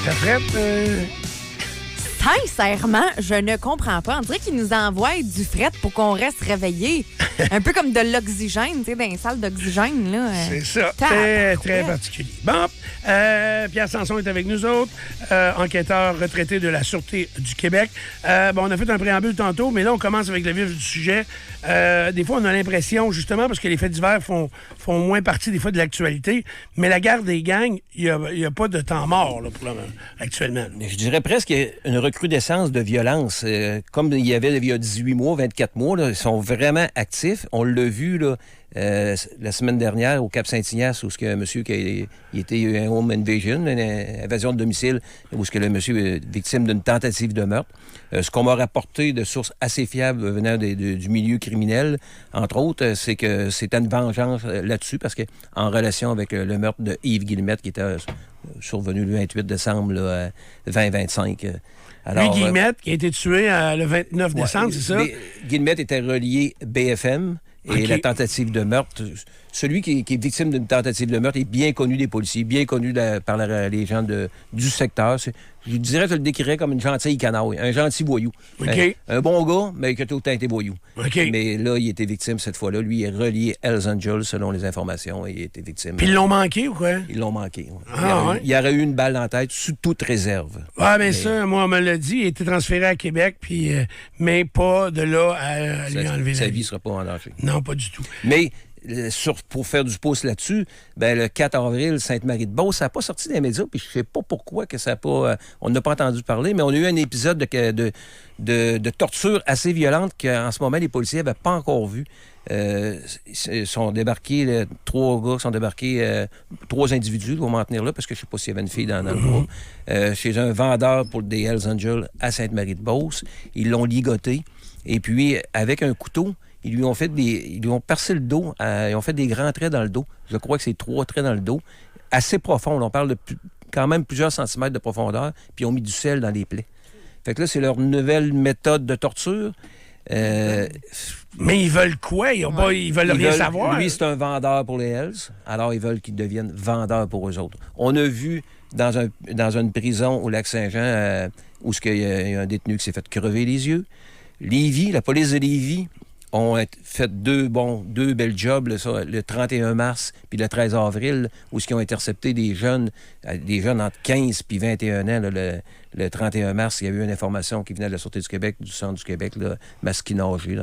T'as fait? Sincèrement, je ne comprends pas. On dirait qu'ils nous envoient du fret pour qu'on reste réveillé. Un peu comme de l'oxygène, tu sais, dans les salles d'oxygène, là. C'est ça. Très, très particulier. Bon, Pierre Sanson est avec nous autres, enquêteur retraité de la Sûreté du Québec. On a fait un préambule tantôt, mais là, on commence avec le vif du sujet. Des fois, on a l'impression, justement, parce que les faits divers font moins partie des fois de l'actualité, mais la guerre des gangs, il n'y a pas de temps mort, là, pour le moment, actuellement. Je dirais presque une recrudescence de violence. Comme il y avait il y a 18 mois, 24 mois, là, ils sont vraiment actifs. On l'a vu là, la semaine dernière au Cap-Saint-Ignace, où un monsieur qui était un home invasion, une invasion de domicile, où le monsieur est victime d'une tentative de meurtre. Ce qu'on m'a rapporté de sources assez fiables venant du milieu criminel, entre autres, c'est que c'était une vengeance là-dessus, parce qu'en relation avec le meurtre de Yves Guillemette, qui était survenu le 28 décembre là, 2025. Alors, lui, Guillemette, qui a été tué le 29 décembre, c'est ça? Guillemette était relié BFM et la tentative de meurtre. Celui qui est victime d'une tentative de meurtre est bien connu des policiers, bien connu par les gens du secteur. Je dirais, je le décrirais comme une gentille canaille, un gentil voyou. Un bon gars, mais qui a tout le temps été voyou. Mais là, il était victime cette fois-là. Lui, il est relié Hells Angels, selon les informations, et il était victime. Puis ils l'ont manqué ou quoi? Ils l'ont manqué. Ouais. Il y aurait eu une balle dans la tête, sous toute réserve. Ah, mais ça, moi, on me l'a dit, il a été transféré à Québec, puis mais pas de là à lui enlever la vie. Sa vie ne sera pas en danger. Non, pas du tout. Mais pour faire du pouce là-dessus, le 4 avril, Sainte-Marie-de-Beauce, ça n'a pas sorti des médias, puis je ne sais pas pourquoi que ça n'a pas... on n'a pas entendu parler, mais on a eu un épisode de torture assez violente qu'en ce moment, les policiers n'avaient pas encore vu. Sont débarqués, 3 gars sont débarqués, 3 individus, vont m'en tenir là, parce que je ne sais pas s'il y avait une fille dans le groupe, chez un vendeur pour des Hells Angels à Sainte-Marie-de-Beauce. Ils l'ont ligoté, et puis, avec un couteau, ils lui ont percé le dos, ils ont fait des grands traits dans le dos. Je crois que c'est 3 traits dans le dos, assez profonds. On parle de quand même plusieurs centimètres de profondeur, puis ils ont mis du sel dans les plaies. Fait que là, c'est leur nouvelle méthode de torture. Mais ils veulent quoi? Ils veulent rien savoir. Lui, c'est un vendeur pour les Hells, alors ils veulent qu'ils deviennent vendeurs pour eux autres. On a vu dans une prison au Lac-Saint-Jean, où il y a un détenu qui s'est fait crever les yeux. Lévis, la police de Lévis, ont fait deux belles jobs, le 31 mars puis le 13 avril, où ils ont intercepté des jeunes entre 15 puis 21 ans. Là, le 31 mars, il y a eu une information qui venait de la Sûreté du Québec, du Centre du Québec, Masquinongé,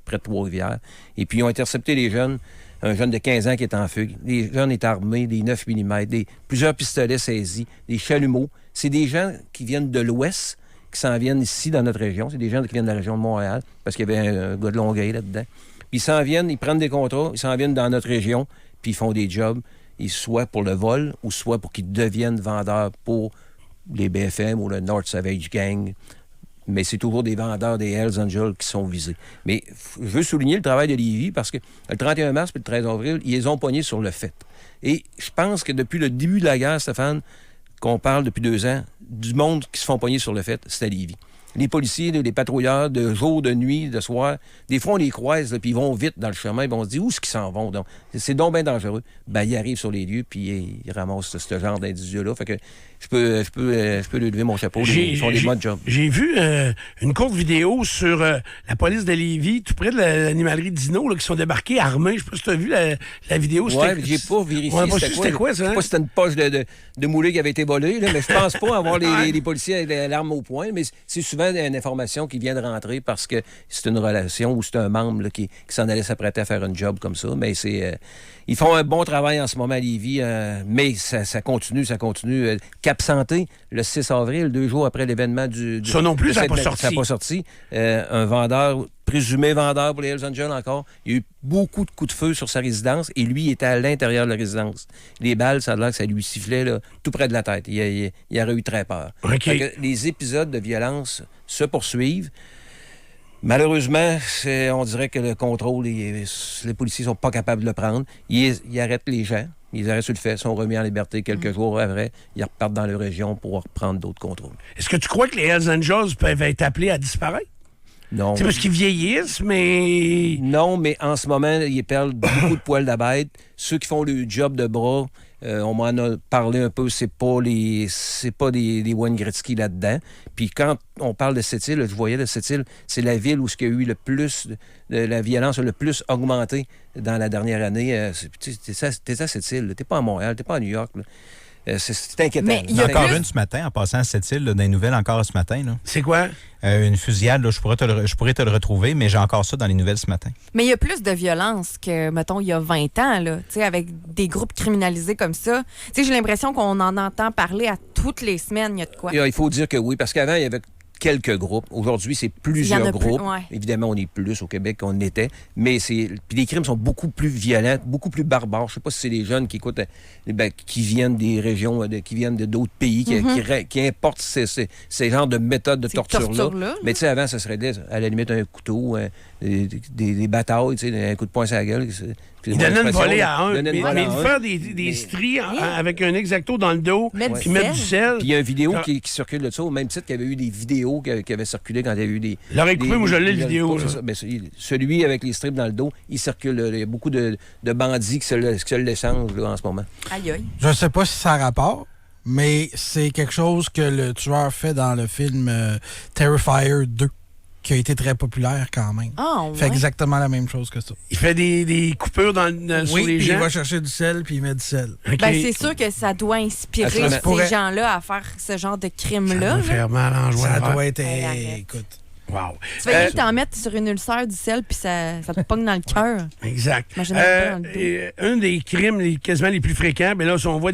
près de Trois-Rivières. Et puis, ils ont intercepté les jeunes, un jeune de 15 ans qui est en fugue. Les jeunes étaient armés, des 9 mm, plusieurs pistolets saisis, des chalumeaux. C'est des gens qui viennent de l'Ouest, qui s'en viennent ici dans notre région. C'est des gens qui viennent de la région de Montréal, parce qu'il y avait un gars de Longueuil là-dedans. Puis ils s'en viennent, ils prennent des contrats, ils s'en viennent dans notre région, puis ils font des jobs, soit pour le vol, ou soit pour qu'ils deviennent vendeurs pour les BFM ou le North Savage Gang. Mais c'est toujours des vendeurs des Hells Angels qui sont visés. Mais je veux souligner le travail de Lévis, parce que le 31 mars et le 13 avril, ils les ont pognés sur le fait. Et je pense que depuis le début de la guerre, Stéphane, qu'on parle depuis 2 ans, du monde qui se font pogner sur le fait, c'est à Lévis. Les policiers, les patrouilleurs, de jour, de nuit, de soir, des fois, on les croise, puis ils vont vite dans le chemin, puis on se dit, où est-ce qu'ils s'en vont? Donc, c'est donc bien dangereux. Ils arrivent sur les lieux, puis ils ramassent ce genre d'individus-là. Fait que je peux lui lever mon chapeau. Ils font des bons jobs. J'ai vu une courte vidéo sur la police de Lévis, tout près de l'animalerie Dino, qui sont débarqués armés. Je sais pas si tu as vu la vidéo. Oui, j'ai pas vérifié c'était quoi, ça? Je sais pas si c'était une poche de moulée qui avait été volée, là, mais je pense pas avoir les policiers avec l'arme au poing, mais c'est souvent une information qui vient de rentrer parce que c'est une relation ou c'est un membre là, qui s'en allait s'apprêter à faire un job comme ça. Mais ils font un bon travail en ce moment à Lévis, mais ça continue. Cap Santé, le 6 avril, 2 jours après l'événement du... Ça non plus, ça n'a pas sorti. Ça n'a pas sorti. Un vendeur, présumé vendeur pour les Hells Angels encore, il y a eu beaucoup de coups de feu sur sa résidence et lui, il était à l'intérieur de la résidence. Les balles, ça a l'air que ça lui sifflait là, tout près de la tête. Il aurait eu très peur. Okay. Les épisodes de violence se poursuivent. Malheureusement, on dirait que le contrôle, les policiers sont pas capables de le prendre. Ils arrêtent les gens. Ils arrêtent sur le fait, sont remis en liberté quelques jours après. Ils repartent dans leur région pour reprendre d'autres contrôles. Est-ce que tu crois que les Hells Angels peuvent être appelés à disparaître? Non. C'est parce qu'ils vieillissent, mais... Non, mais en ce moment, ils perdent beaucoup de poils à bête. Ceux qui font le job de bras, On m'en a parlé un peu. C'est pas des Wayne Gretzky là-dedans. Puis quand on parle de cette île, je voyais de cette île, c'est la ville où il y a eu le plus, la violence a le plus augmenté dans la dernière année. T'es à cette île. T'es pas à Montréal, t'es pas à New York. Là. C'est inquiétant. Mais Il y a encore une ce matin, en passant à cette île, là, dans les nouvelles encore ce matin. Là. C'est quoi? Une fusillade, là, je pourrais te le retrouver, mais j'ai encore ça dans les nouvelles ce matin. Mais il y a plus de violence que, mettons, il y a 20 ans, là, avec des groupes criminalisés comme ça. J'ai l'impression qu'on en entend parler à toutes les semaines, il y a de quoi. Il faut dire que oui, parce qu'avant, il y avait quelques groupes. Aujourd'hui, c'est plusieurs groupes. Ouais. Évidemment, on est plus au Québec qu'on était, mais puis les crimes sont beaucoup plus violents, beaucoup plus barbares. Je sais pas si c'est les jeunes qui écoutent, qui viennent des régions, qui viennent d'autres pays, qui importent ces genres de méthodes de torture-là. Mais tu sais, avant, ça serait à la limite un couteau, des batailles, un coup de poing sur la gueule. Il donnait une volée à un. Mais de faire des stries avec un exacto dans le dos, puis mettre du sel. Puis il y a une vidéo qui circule de ça, au même titre qu'il y avait eu des vidéos qui avaient circulé quand il y avait eu des... L'aurait coupé, moi je l'ai, le vidéo. Celui avec les strips dans le dos, il circule. Il y a beaucoup de bandits qui se l'échangent en ce moment. Aïe, aïe. Je sais pas si ça a rapport, mais c'est quelque chose que le tueur fait dans le film Terrifier 2. Qui a été très populaire quand même. Oh, fait exactement la même chose que ça. Il fait des coupures sur les gens. Il va chercher du sel puis il met du sel. Okay. Ben, c'est sûr que ça doit inspirer ces gens-là à faire ce genre de crime-là. Ça doit faire mal en jouant. Ça doit être... Écoute... Wow. Tu vas t'en mettre sur une ulcère du sel puis ça te pogne dans le cœur. Exact. Un des crimes quasiment les plus fréquents, ben là, si on voit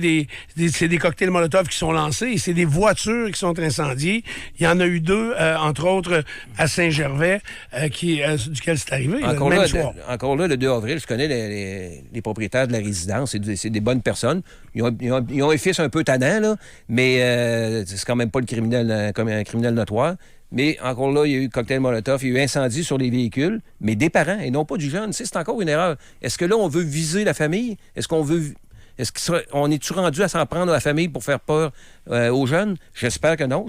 c'est des cocktails Molotov qui sont lancés et c'est des voitures qui sont incendiées. Il y en a eu 2, entre autres, à Saint-Gervais, duquel c'est arrivé. Encore là, le 2 avril, je connais les propriétaires de la résidence. C'est des bonnes personnes. Ils ont un fils un peu tannant, là, mais c'est quand même pas le criminel comme un criminel notoire. Mais encore là, il y a eu cocktail Molotov, il y a eu incendie sur les véhicules, mais des parents et non pas du jeune. C'est encore une erreur. Est-ce que là, on veut viser la famille? On est-tu rendu à s'en prendre à la famille pour faire peur aux jeunes? J'espère que non.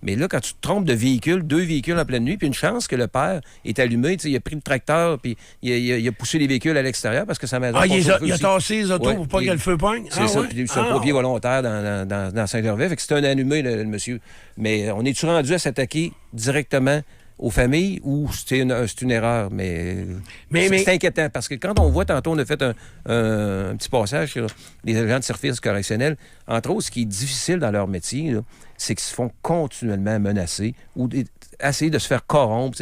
Mais là, quand tu te trompes de véhicule, 2 véhicules en pleine nuit, puis une chance que le père est allumé, il a pris le tracteur, puis il a poussé les véhicules à l'extérieur parce que sa maison... il a tassé les autos pour pas que le feu pogne? C'est ça. Puis c'est un pompier volontaire dans Saint-Gervais. Fait que c'est un allumé, le monsieur. Mais on est-tu rendu à s'attaquer directement aux familles ou c'est une erreur? Mais c'est inquiétant parce que quand on voit, tantôt, on a fait un petit passage sur les agents de services correctionnels. Entre autres, ce qui est difficile dans leur métier, là, c'est qu'ils se font continuellement menacer ou essayer de se faire corrompre.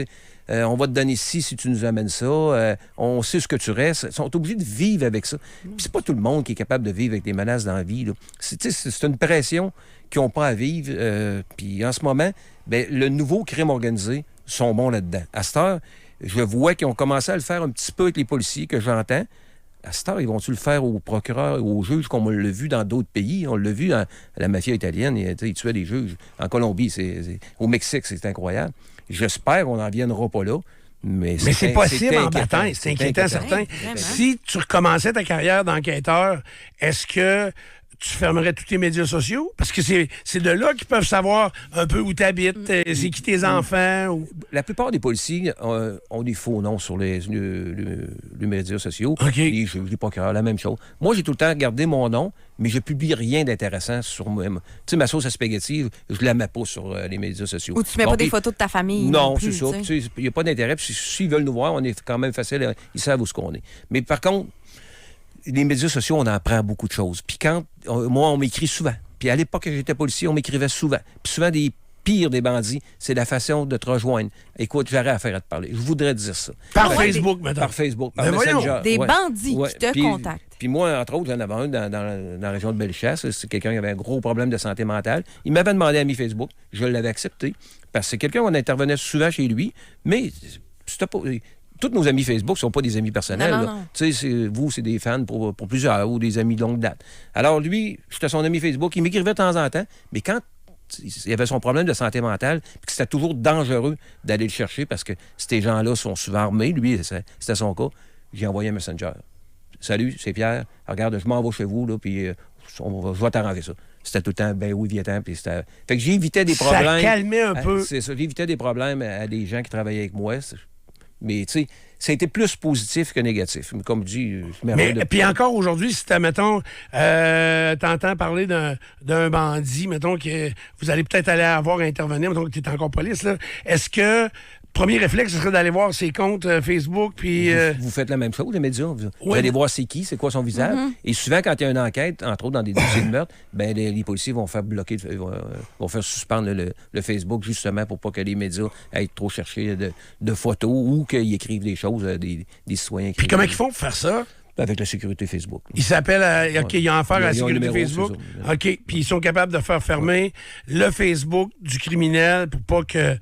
On va te donner ci si tu nous amènes ça. On sait ce que tu restes. Ils sont obligés de vivre avec ça. Puis c'est pas tout le monde qui est capable de vivre avec des menaces dans la vie. Là. C'est une pression qu'ils n'ont pas à vivre. Puis en ce moment, le nouveau crime organisé sont bons là-dedans. À cette heure, je vois qu'ils ont commencé à le faire un petit peu avec les policiers que j'entends. À cette heure, ils vont-tu le faire aux procureurs, aux juges, comme on l'a vu dans d'autres pays? On l'a vu dans la mafia italienne, ils tuaient des juges. En Colombie, au Mexique, c'est incroyable. J'espère qu'on n'en viendra pas là. Mais c'est possible en bataille. C'est inquiétant, certain. Si tu recommençais ta carrière d'enquêteur, est-ce que tu fermerais tous tes médias sociaux? Parce que c'est de là qu'ils peuvent savoir un peu où tu habites, c'est qui tes enfants. Ou... La plupart des policiers ont des faux noms sur les médias sociaux. Okay. Les juges, les procureurs, la même chose. Moi, j'ai tout le temps gardé mon nom, mais je publie rien d'intéressant sur moi. Tu sais, ma sauce à spaghetti, je la mets pas sur les médias sociaux. Ou tu mets pas des photos de ta famille. Non, c'est ça. Il n'y a pas d'intérêt. Puis s'ils veulent nous voir, on est quand même facile. Ils savent où ce qu'on est. Mais par contre, les médias sociaux, on en apprend beaucoup de choses. Puis moi, on m'écrit souvent. Puis à l'époque que j'étais policier, on m'écrivait souvent. Puis souvent, des pires des bandits, c'est la façon de te rejoindre. Écoute, j'aurais affaire à te parler. Je voudrais te dire ça. Par Facebook, madame. Par Facebook, par Messenger. Des bandits qui te contactent. Puis moi, entre autres, j'en avais un dans la région de Bellechasse. C'est quelqu'un qui avait un gros problème de santé mentale. Il m'avait demandé ami Facebook. Je l'avais accepté. Parce que c'est quelqu'un qu'on intervenait souvent chez lui. Mais c'était pas... Tous nos amis Facebook ne sont pas des amis personnels. Non. Tu sais, vous, c'est des fans pour plusieurs ou des amis de longue date. Alors, lui, j'étais son ami Facebook. Il m'écrivait de temps en temps. Mais quand il avait son problème de santé mentale, puis que c'était toujours dangereux d'aller le chercher parce que ces gens-là sont souvent armés, lui, c'était son cas, j'ai envoyé un Messenger. Salut, c'est Pierre. Regarde, je m'en vais chez vous, là, puis je vais t'arranger ça. C'était tout le temps, ben oui, viens-t'en. Puis c'était... Fait que j'évitais des problèmes. Ça calmait un peu. C'est ça, j'évitais des problèmes à des gens qui travaillaient avec moi. Mais tu sais, ça a été plus positif que négatif. Mais comme je dis, Mais puis encore aujourd'hui, si mettons, t'entends parler d'un bandit, mettons que vous allez peut-être aller avoir à intervenir, mettons que tu es encore police, là, est-ce que premier réflexe, ce serait d'aller voir ses comptes Facebook, puis... Vous faites la même chose, les médias. Vous allez voir c'est qui, c'est quoi son visage. Et souvent, quand il y a une enquête, entre autres dans des dossiers de meurtre, ben les policiers vont faire bloquer, vont faire suspendre le Facebook, justement, pour pas que les médias aillent trop chercher de photos ou qu'ils écrivent des choses, des citoyens. Puis comment ils font pour faire ça? Avec la sécurité Facebook. Ils s'appellent... OK, ils ont affaire à la sécurité numéro, Facebook. OK, puis ils sont capables de faire fermer le Facebook du criminel pour pas que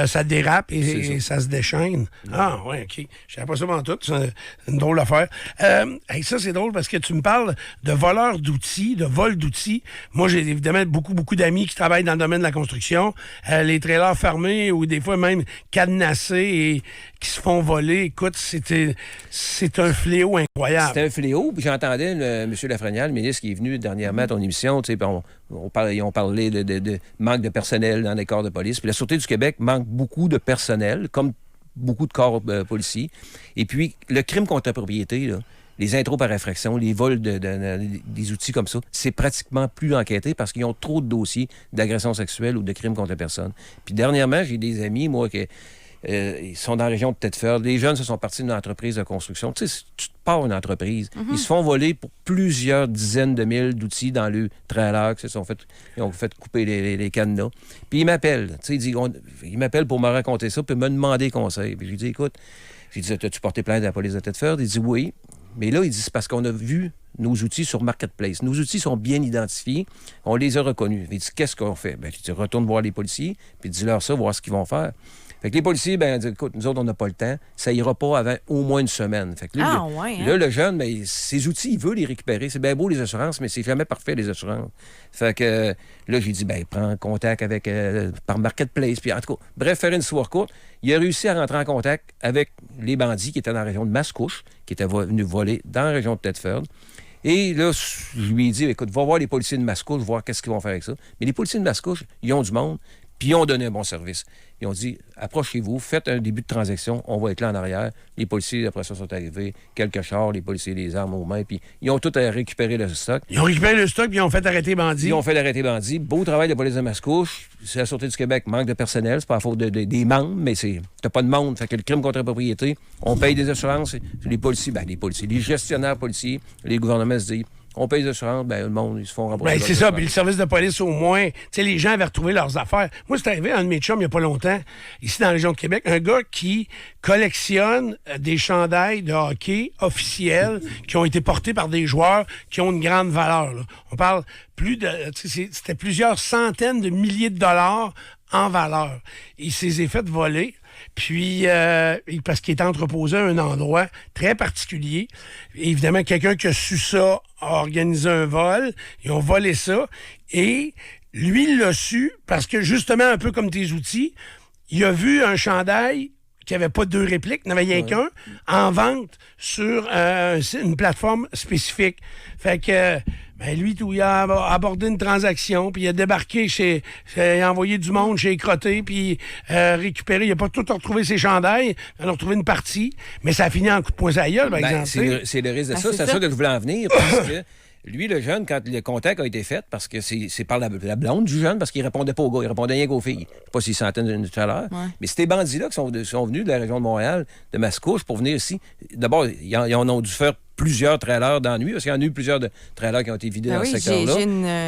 ça dérape et ça se déchaîne. Ah, ouais, OK. Je savais pas ça pendant tout. C'est une drôle d'affaire. Ça, c'est drôle parce que tu me parles de voleurs d'outils, de vol d'outils. Moi, j'ai évidemment beaucoup d'amis qui travaillent dans le domaine de la construction. Les trailers fermés ou des fois même cadenassés et qui se font voler. Écoute, c'est un fléau incroyable. C'était un fléau. Puis j'entendais M. Lafrenière, le ministre qui est venu dernièrement à ton émission, tu sais, ils ont parlé de manque de personnel dans les corps de police. Puis la Sûreté du Québec manque beaucoup de personnel, comme beaucoup de corps policiers. Et puis, le crime contre la propriété, là, les intros par infraction, les vols des outils comme ça, c'est pratiquement plus enquêté parce qu'ils ont trop de dossiers d'agression sexuelle ou de crimes contre la personne. Puis dernièrement, j'ai des amis, moi, ils sont dans la région de Thetford. Les jeunes se sont partis d'une entreprise de construction. Tu sais, tu te pars une entreprise. Ils se font voler pour plusieurs dizaines de mille d'outils dans le trailer. Ils ont fait couper les cadenas. Puis ils m'appellent. Tu sais, ils m'appellent pour me raconter ça puis me demander conseil. Puis je lui dis, écoute, as-tu porté plainte à la police de Thetford? Il dit oui. Mais là, il dit, c'est parce qu'on a vu nos outils sur Marketplace. Nos outils sont bien identifiés. On les a reconnus. Il dit, qu'est-ce qu'on fait? Ben, je dis, retourne voir les policiers, puis dis-leur ça, voir ce qu'ils vont faire. Fait que les policiers, ben, disent, écoute, nous autres, on n'a pas le temps. Ça ira pas avant au moins une semaine. Fait que là, le jeune, ben, ses outils, il veut les récupérer. C'est bien beau, les assurances, mais c'est jamais parfait, les assurances. Fait que là, j'ai dit, ben, prends contact avec, par Marketplace. Puis en tout cas, bref, faire une histoire courte, il a réussi à rentrer en contact avec les bandits qui étaient dans la région de Mascouche, qui étaient venus voler dans la région de Thetford. Et là, je lui ai dit, écoute, va voir les policiers de Mascouche, voir qu'est-ce qu'ils vont faire avec ça. Mais les policiers de Mascouche, ils ont du monde, puis ils ont donné un bon service. Ils ont dit, approchez-vous, faites un début de transaction, on va être là en arrière. Les policiers, après ça, sont arrivés, quelques chars, les policiers, les armes aux mains, puis ils ont tout récupéré le stock. Ils ont récupéré le stock, puis ils ont fait arrêter bandits. Ils ont fait arrêter bandits. Beau travail de police de Mascouche. C'est la Sûreté du Québec, manque de personnel, c'est pas la faute des membres, mais t'as pas de monde. Fait que le crime contre la propriété, on paye des assurances. Les policiers, les gestionnaires policiers, les gouvernements se disent, on paye les assurances, ben le monde, ils se font rembourser. Ben, c'est ça, puis le service de police, au moins, tu sais, les gens avaient retrouvé leurs affaires. Moi, c'est arrivé à un de mes chums il n'y a pas longtemps, ici dans la région de Québec, un gars qui collectionne des chandails de hockey officiels qui ont été portés par des joueurs qui ont une grande valeur. Là. On parle c'était plusieurs centaines de milliers de dollars en valeur. Il s'est fait voler. Puis, parce qu'il est entreposé à un endroit très particulier. Évidemment, quelqu'un qui a su ça a organisé un vol. Ils ont volé ça. Et lui, il l'a su parce que, justement, un peu comme tes outils, il a vu un chandail qui n'avait pas deux répliques, n'avait rien qu'un, en vente sur une plateforme spécifique. Fait que... Ben lui, il a abordé une transaction, puis il a débarqué il a envoyé du monde chez Crotté, puis récupéré. Il n'a pas tout retrouvé ses chandails. Il a retrouvé une partie, mais ça a fini en coup de poing à la gueule, par exemple. C'est le risque de ça. C'est ça que je voulais en venir, parce que lui, le jeune, quand le contact a été fait, parce que c'est par la blonde du jeune, parce qu'il répondait pas aux gars, il répondait rien qu'aux filles. Je sais pas s'il s'entendait tout à l'heure. Ouais. Mais c'était des bandits-là qui sont venus de la région de Montréal, de Mascouche, pour venir ici. D'abord, ils en ont dû faire plusieurs trailers dans la nuit, parce qu'il y en a eu plusieurs de trailers qui ont été vidés dans ce secteur-là.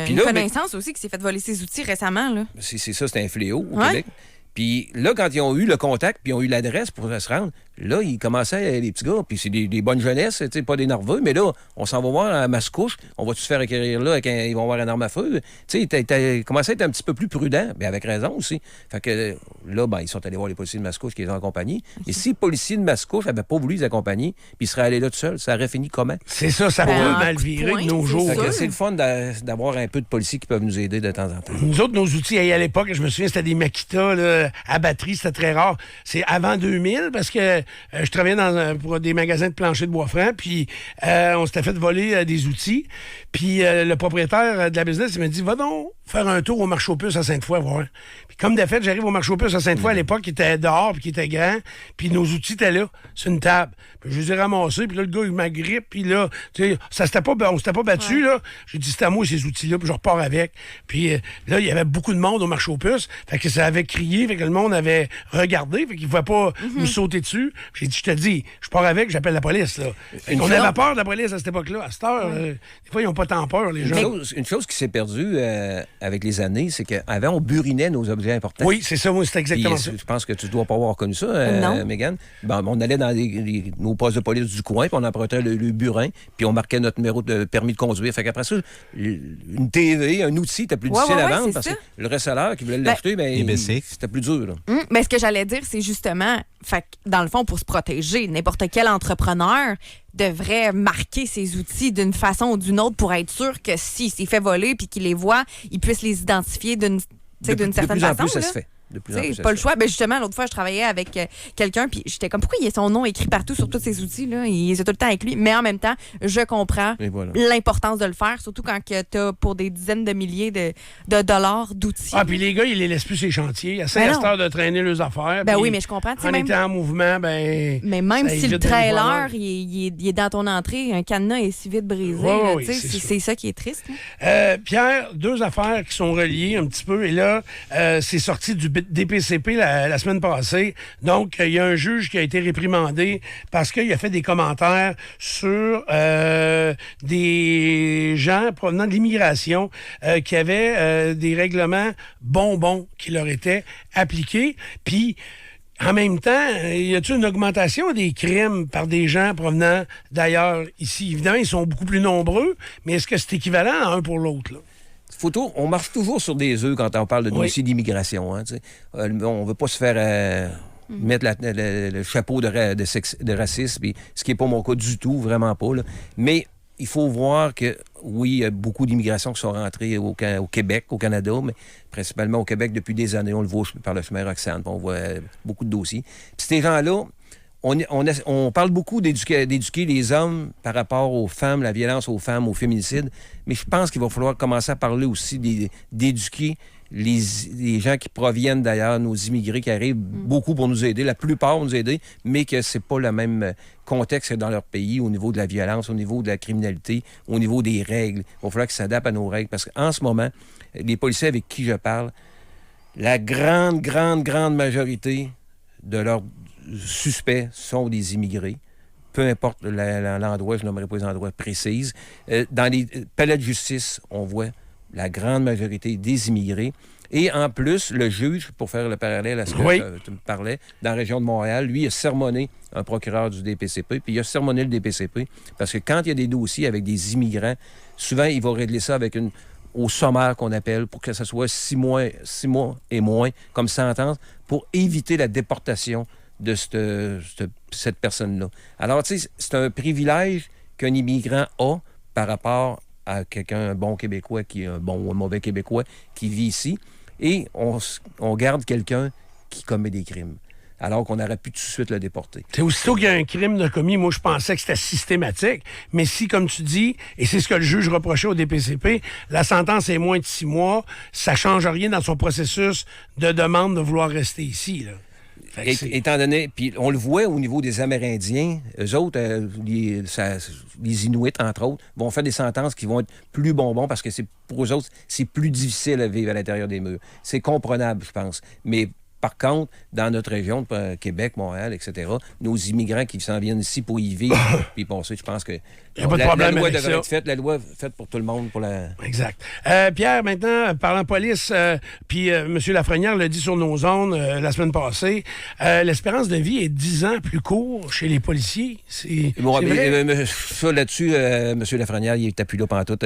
J'ai une connaissance aussi qui s'est fait voler ses outils récemment. Là. C'est ça, c'est un fléau au Québec. Puis là, quand ils ont eu le contact, puis ils ont eu l'adresse pour se rendre, là, ils commençaient, les petits gars, puis c'est des bonnes jeunesses, pas des nerveux, mais là, on s'en va voir à Mascouche, on va-tu se faire acquérir là, ils vont avoir une arme à feu? Tu sais, ils commençaient à être un petit peu plus prudents, mais avec raison aussi. Fait que là, ben, ils sont allés voir les policiers de Mascouche qui les ont accompagnés. Et si les policiers de Mascouche n'avaient pas voulu les accompagner, puis ils seraient allés là tout seuls, ça aurait fini comment? C'est ça, ça peut mal virer de nos jours. Fait que c'est le fun d'avoir un peu de policiers qui peuvent nous aider de temps en temps. Nous autres, nos outils, à l'époque, je me souviens, c'était des Makita, là, à batterie, c'était très rare. C'est avant 2000, parce que je travaillais pour des magasins de planchers de bois franc, puis on s'était fait voler des outils. Puis le propriétaire de la business, il m'a dit, va donc faire un tour au marché aux puces à Sainte-Foy, voir. Puis comme de fait, j'arrive au marché aux puces à Sainte-Foy à l'époque, qui était dehors, puis qui était grand, puis nos outils étaient là, sur une table. Puis je les ai ramassés, puis là, le gars, il m'agrippe, puis là, tu sais, on s'était pas battu, là. J'ai dit, c'est à moi ces outils-là, puis je repars avec. Puis là, il y avait beaucoup de monde au marché aux puces, fait que ça avait crié, fait que le monde avait regardé, fait qu'il ne pouvait pas nous sauter dessus. J'ai dit, je te dis, je pars avec, j'appelle la police, là. On avait peur de la police à cette époque-là. À cette heure, des fois, ils n'ont pas tant peur, les gens. Une chose qui s'est perdue avec les années, c'est qu'avant, on burinait nos objets importants. Oui, c'est ça, moi, c'est exactement Puis, ça. je pense que tu ne dois pas avoir connu ça, Non. Mégane. Bon, on allait dans nos postes de police du coin, puis on empruntait le burin, puis on marquait notre numéro de permis de conduire. Fait qu'après ça, une TV, un outil, c'était plus difficile à vendre parce que le receleur qui voulait l'acheter, c'était plus dur. Là. Mais ce que j'allais dire, c'est justement, fait que, dans le fond, pour se protéger, n'importe quel entrepreneur devrait marquer ses outils d'une façon ou d'une autre pour être sûr que s'il s'est fait voler puis qu'il les voit, il puisse les identifier d'une certaine façon. De plus en plus, ça là. se fait. C'est pas le choix. Ben justement, l'autre fois, je travaillais avec quelqu'un, puis j'étais comme, pourquoi il y a son nom écrit partout sur tous ces outils, là? Il est tout le temps avec lui. Mais en même temps, je comprends l'importance de le faire, surtout quand tu as pour des dizaines de milliers de dollars d'outils. Ah, puis les gars, ils les laissent plus ces chantiers. Ils essaient à cette heure de traîner leurs affaires. Ben oui, mais je comprends. En étant en mouvement, Mais même si le trailer, il est dans ton entrée, un cadenas est si vite brisé. Oui, c'est ça qui est triste. Pierre, deux affaires qui sont reliées un petit peu. Et là, c'est sorti du DPCP la semaine passée. Donc, il y a un juge qui a été réprimandé parce qu'il a fait des commentaires sur des gens provenant de l'immigration qui avaient des règlements bonbons qui leur étaient appliqués. Puis, en même temps, y a-t-il une augmentation des crimes par des gens provenant d'ailleurs ici? Évidemment, ils sont beaucoup plus nombreux, mais est-ce que c'est équivalent à un pour l'autre, là? On marche toujours sur des œufs quand on parle de dossier d'immigration. Hein, on ne veut pas se faire mettre le chapeau de racisme, ce qui n'est pas mon cas du tout, vraiment pas. Là. Mais il faut voir que, oui, il y a beaucoup d'immigrations qui sont rentrées au Québec, au Canada, mais principalement au Québec depuis des années. On le voit par le chemin Roxane, on voit beaucoup de dossiers. Puis ces gens-là, on parle beaucoup d'éduquer les hommes par rapport aux femmes, la violence aux femmes, au féminicide, mais je pense qu'il va falloir commencer à parler aussi d'éduquer les gens qui proviennent d'ailleurs, nos immigrés qui arrivent beaucoup pour nous aider, la plupart vont nous aider, mais que c'est pas le même contexte que dans leur pays au niveau de la violence, au niveau de la criminalité, au niveau des règles. Il va falloir qu'ils s'adaptent à nos règles parce qu'en ce moment, les policiers avec qui je parle, la grande majorité de leurs suspects sont des immigrés. Peu importe l'endroit, je nommerai pas les endroits précis. Dans les palais de justice, on voit la grande majorité des immigrés. Et en plus, le juge, pour faire le parallèle à ce que tu me parlais, dans la région de Montréal, lui, il a sermonné un procureur du DPCP, puis il a sermonné le DPCP, parce que quand il y a des dossiers avec des immigrants, souvent, il va régler ça avec au sommaire qu'on appelle, pour que ce soit 6 mois et moins comme sentence, pour éviter la déportation de cette personne-là. Alors, tu sais, c'est un privilège qu'un immigrant a par rapport à quelqu'un, un bon Québécois, qui est un bon ou un mauvais Québécois, qui vit ici, et on garde quelqu'un qui commet des crimes, alors qu'on aurait pu tout de suite le déporter. C'est aussitôt qu'il y a un crime de commis, moi, je pensais que c'était systématique, mais si, comme tu dis, et c'est ce que le juge reprochait au DPCP, la sentence est moins de 6 mois, ça ne change rien dans son processus de demande de vouloir rester ici, là. Étant donné, puis on le voit au niveau des Amérindiens, eux autres, les Inuits, entre autres, vont faire des sentences qui vont être plus bonbons parce que pour eux autres, c'est plus difficile à vivre à l'intérieur des murs. C'est comprenable, je pense. Mais par contre, dans notre région, Québec, Montréal, etc., nos immigrants qui s'en viennent ici pour y vivre, puis bon, ça, je pense que la loi devrait être faite, la loi faite pour tout le monde. Exact. Pierre, maintenant, parlant police, puis M. Lafrenière l'a dit sur nos ondes la semaine passée, l'espérance de vie est 10 ans plus court chez les policiers. C'est vrai? Ça, là-dessus, M. Lafrenière, il est appuyé là pantoute.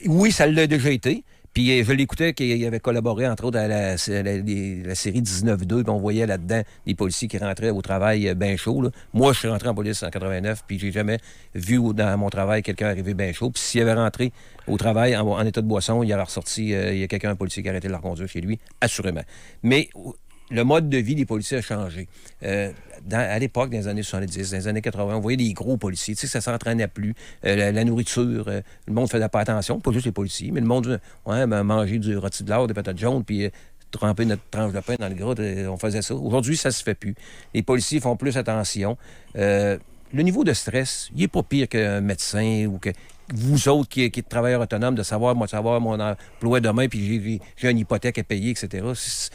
Oui, ça l'a déjà été. Puis je l'écoutais qu'il avait collaboré, entre autres, à la série 19-2, puis on voyait là-dedans des policiers qui rentraient au travail bien chaud. Là. Moi, je suis rentré en police en 89, puis j'ai jamais vu dans mon travail quelqu'un arriver bien chaud. Puis s'il avait rentré au travail en état de boisson, il aurait ressorti, il y a quelqu'un, un policier qui a arrêté de le reconduire chez lui, assurément. Mais le mode de vie des policiers a changé. À l'époque, dans les années 70, dans les années 80, on voyait des gros policiers. Tu sais, ça s'entraînait plus. La nourriture, le monde ne faisait pas attention. Pas juste les policiers, mais le monde mangeait du rôti de lard, des patates jaunes, puis tremper notre tranche de pain dans le gras, on faisait ça. Aujourd'hui, ça se fait plus. Les policiers font plus attention. Le niveau de stress, il n'est pas pire qu'un médecin ou que vous autres qui êtes travailleurs autonomes, de savoir mon emploi demain, puis j'ai une hypothèque à payer, etc.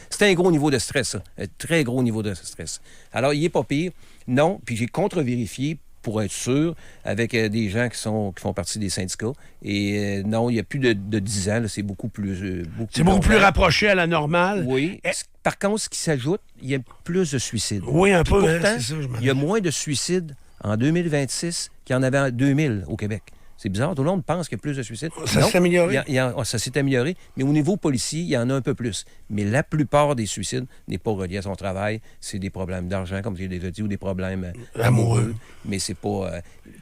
C'est un gros niveau de stress, ça. Un très gros niveau de stress. Alors, il n'est pas pire. Non, puis j'ai contre-vérifié pour être sûr, avec des gens qui font partie des syndicats. Et non, il y a plus de 10 ans, là, c'est beaucoup plus... c'est beaucoup plus rapproché à la normale. Oui. Par contre, ce qui s'ajoute, il y a plus de suicides. Oui, un peu. Pourtant, c'est ça, il y a moins de suicides en 2026 qu'il y en avait en 2000 au Québec. C'est bizarre, tout le monde pense qu'il y a plus de suicides. Ça s'est amélioré. Ça s'est amélioré, mais au niveau policier, il y en a un peu plus. Mais la plupart des suicides n'est pas relié à son travail. C'est des problèmes d'argent, comme j'ai déjà dit, ou des problèmes amoureux. Mais c'est pas...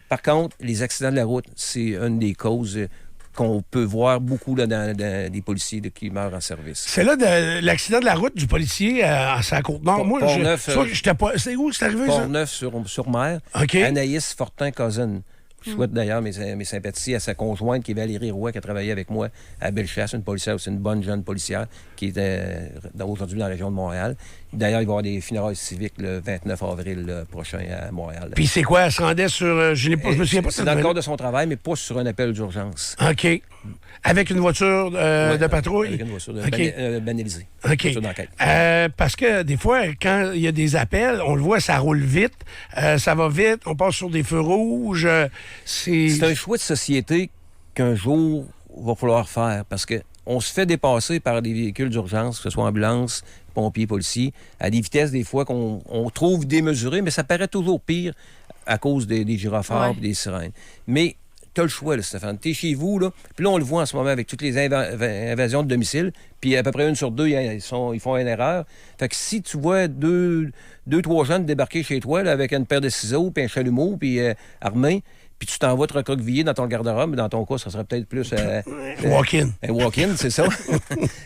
Par contre, les accidents de la route, c'est une des causes qu'on peut voir beaucoup là, dans des policiers qui meurent en service. C'est là l'accident de la route du policier à la Côte-Nord. Moi, j'étais pas... C'est où c'est arrivé, ça? Port-Neuf-sur-Mer. OK. Anaïs Fortin-Cousin. Je souhaite d'ailleurs mes sympathies à sa conjointe, qui est Valérie Roy, qui a travaillé avec moi à Bellechasse, une policière aussi, une bonne jeune policière, qui est aujourd'hui dans la région de Montréal. D'ailleurs, il va y avoir des funérailles civiques le 29 avril prochain à Montréal. Puis c'est quoi? Elle se rendait sur... je me souviens pas. C'est dans le cadre de son travail, mais pas sur un appel d'urgence. OK. Avec une voiture de patrouille? Avec une voiture banalisée. OK. Voiture d'enquête. Parce que des fois, quand il y a des appels, on le voit, ça roule vite, ça va vite, on passe sur des feux rouges. C'est un choix de société qu'un jour, il va falloir faire, parce que on se fait dépasser par des véhicules d'urgence, que ce soit ambulances, pompiers, policiers, à des vitesses des fois qu'on trouve démesurées, mais ça paraît toujours pire à cause des gyrophares et des sirènes. Mais tu as le choix, là, Stéphane. Tu es chez vous, là, puis là, on le voit en ce moment avec toutes les invasions de domicile, puis à peu près 1 sur 2, ils font une erreur. Fait que si tu vois 2-3 jeunes débarquer chez toi là, avec une paire de ciseaux, puis un chalumeau, puis armés, puis tu t'en vas te recroqueviller dans ton garde-robe, mais dans ton cas, ça serait peut-être plus... walk-in. Un walk-in, c'est ça.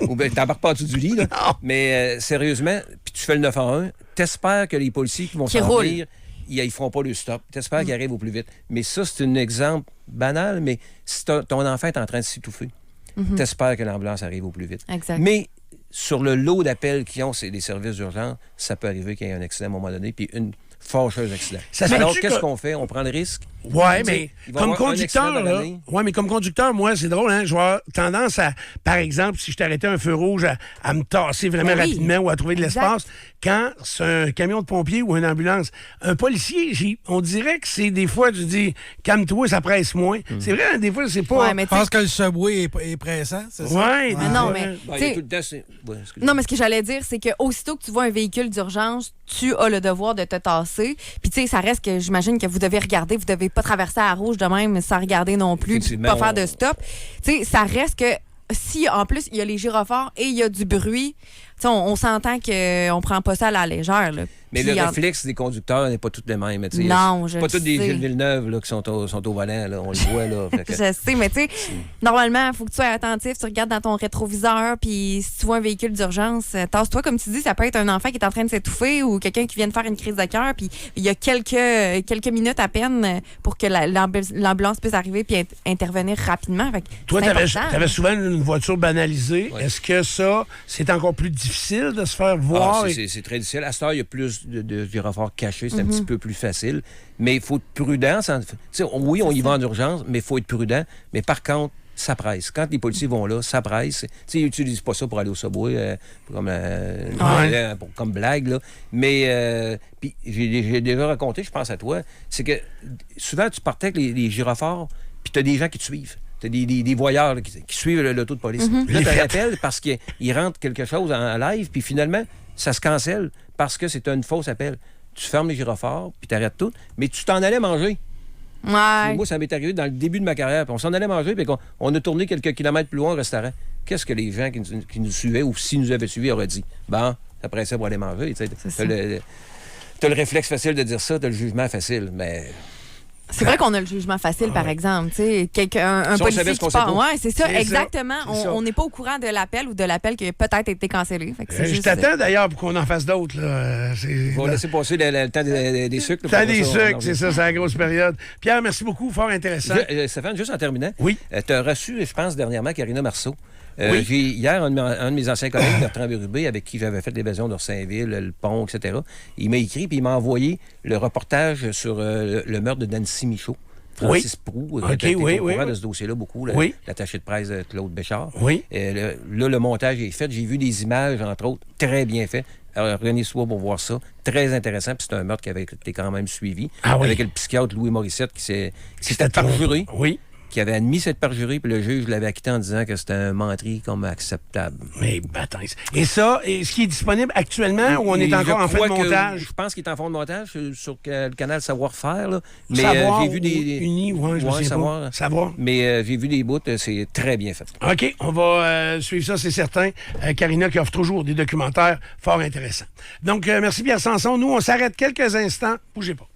Ou bien, tu t'embarques pas en dessous du lit, là. Non. Mais sérieusement, puis tu fais le 911, t'espères que les policiers qui vont s'en venir, ils feront pas le stop. T'espères qu'ils arrivent au plus vite. Mais ça, c'est un exemple banal, mais si ton enfant est en train de s'étouffer, t'espères que l'ambulance arrive au plus vite. Exact. Mais sur le lot d'appels qu'ils ont, c'est des services d'urgence, ça peut arriver qu'il y ait un accident à un moment donné, puis une fâcheuse accident. Alors, qu'est-ce qu'on fait? On prend le risque? Oui, mais comme conducteur, comme conducteur, moi, c'est drôle, hein? Je vais avoir tendance à, par exemple, si je t'arrêtais un feu rouge, à me tasser vraiment rapidement ou à trouver de l'espace. Quand c'est un camion de pompier ou une ambulance, un policier, on dirait que c'est des fois, tu dis, calme-toi, ça presse moins. C'est vrai, hein, des fois, c'est pas... Je pense que le subway est pressant, c'est ça? Oui, mais non, mais... non, mais ce que j'allais dire, c'est que aussitôt que tu vois un véhicule d'urgence, tu as le devoir de te tasser. Puis, tu sais, ça reste que j'imagine que vous devez regarder, vous devez pas traverser à rouge de même sans regarder non plus, pas faire de stop. Tu sais, ça reste que si, en plus, il y a les gyrophares et il y a du bruit, on s'entend qu'on prend pas ça à la légère. Là. Mais le réflexe des conducteurs n'est pas tout le même. Non, je sais. Pas tous des Gilles Villeneuve là, qui sont au volant, là, on le voit. Là, je sais, mais tu sais, normalement, il faut que tu sois attentif, tu regardes dans ton rétroviseur, puis si tu vois un véhicule d'urgence, tasse-toi, comme tu dis, ça peut être un enfant qui est en train de s'étouffer ou quelqu'un qui vient de faire une crise de cœur, puis il y a quelques minutes à peine pour que l'ambulance puisse arriver puis intervenir rapidement. Fait que toi, tu avais souvent une voiture banalisée. Ouais. Est-ce que ça, c'est encore plus difficile de se faire voir? C'est très difficile. À cette heure, il y a plus de gyrophares cachés, c'est un petit peu plus facile. Mais il faut être prudent. Oui, on y va en urgence, mais il faut être prudent. Mais par contre, ça presse. Quand les policiers vont là, ça presse. Ils n'utilisent pas ça pour aller au subway, comme blague. Là. Mais puis j'ai déjà raconté, je pense à toi, c'est que souvent, tu partais avec les gyrophares, puis tu as des gens qui te suivent. Tu as des voyeurs là, qui suivent l'auto de police. Là, tu appelles parce qu'ils rentrent quelque chose en live, puis finalement, ça se cancelle parce que c'est un faux appel. Tu fermes les gyrophares, puis tu arrêtes tout, mais tu t'en allais manger. Ouais. Moi, ça m'est arrivé dans le début de ma carrière. Puis on s'en allait manger, puis on a tourné quelques kilomètres plus loin au restaurant. Qu'est-ce que les gens qui nous suivaient, ou s'ils nous avaient suivis, auraient dit? Bon, ça pressait pour aller manger. T'as le réflexe facile de dire ça, t'as le jugement facile, mais... C'est vrai qu'on a le jugement facile, par exemple. Tu sais, un Si on savait policier ce qu'on qui sait part. pas. Ouais, c'est ça, C'est ça. exactement. C'est ça. On n'est pas au courant de l'appel ou de l'appel qui a peut-être été cancellé. Fait que c'est Je juste- t'attends d'ailleurs pour qu'on en fasse d'autres. On va laisser passer le temps des sucres. T'as des sucres, c'est ça, c'est la grosse période. Pierre, merci beaucoup, fort intéressant. Stéphane, juste en terminant, Oui. tu as reçu, je pense, dernièrement, Karina Marceau. Oui. Hier, un de mes anciens collègues, Bertrand Bérubé, avec qui j'avais fait l'évasion d'Orsainville, le pont, etc., il m'a écrit puis il m'a envoyé le reportage sur le meurtre de Nancy Michaud. Francis Proulx, qui a été au courant de ce dossier-là beaucoup, l'attaché de presse Claude Béchard. Oui. Là, le montage est fait. J'ai vu des images, entre autres, très bien fait. Alors, René Soir pour voir ça. Très intéressant. Puis c'est un meurtre qui avait été quand même suivi. Ah oui. Avec le psychiatre Louis Morissette qui s'était C'était parjuré. Oui. Qui avait admis cette parjurée, puis le juge l'avait acquitté en disant que c'était un menterie comme acceptable. Mais bâtons. Et ça, est-ce qu'il est disponible actuellement ou on est encore en fin de montage? Je pense qu'il est en fin de montage sur le canal Savoir-Faire. Là. Mais Savoir j'ai vu des. Uni, ouais, je me souviens pas. Savoir. Mais j'ai vu des bouts, c'est très bien fait. OK, on va suivre ça, c'est certain. Karina qui offre toujours des documentaires fort intéressants. Donc, merci Pierre Sanson. Nous, on s'arrête quelques instants. Bougez pas.